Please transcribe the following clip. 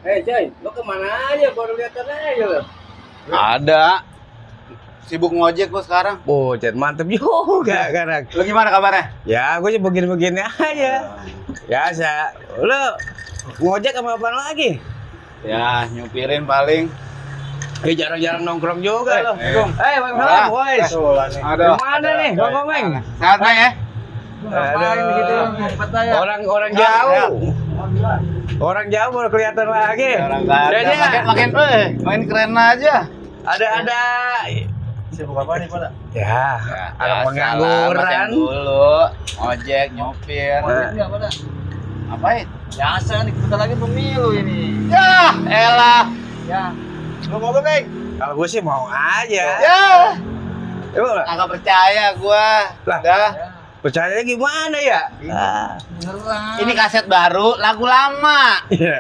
Coy, lo kemana aja? Baru liatan aja lo. Ada. Sibuk ngojek gua sekarang. Buset, mantep juga sekarang. Lu gimana kabarnya? Ya, gue sih begini-begini aja. Biasa. Lo ngojek sama apaan lagi? Ya, nyupirin paling. Jarang-jarang nongkrong juga lo. Assalamualaikum. Waalaikumsalam, boys. Aduh. Gimana nih, Bang Komeng? Sehat Bang ya? Orang jauh. Orang jauh baru kelihatan lagi. Orang kagak. Makin keren aja. Ada. Sibuk apa nih, Pak? Ya, ada Biasa pengangguran. lah, macam dulu. Ojek, nyopir. Enggak, Pak. Ngapain? Biasa nih, bentar lagi pemilu ini. Ya, elah. Ya. Lu mau Bang? Kalau gue sih mau aja. Ya. Emang Agak percaya gua. Lah. Dah. percayanya gimana ya? Beneran. Ini kaset baru, lagu lama. Iya.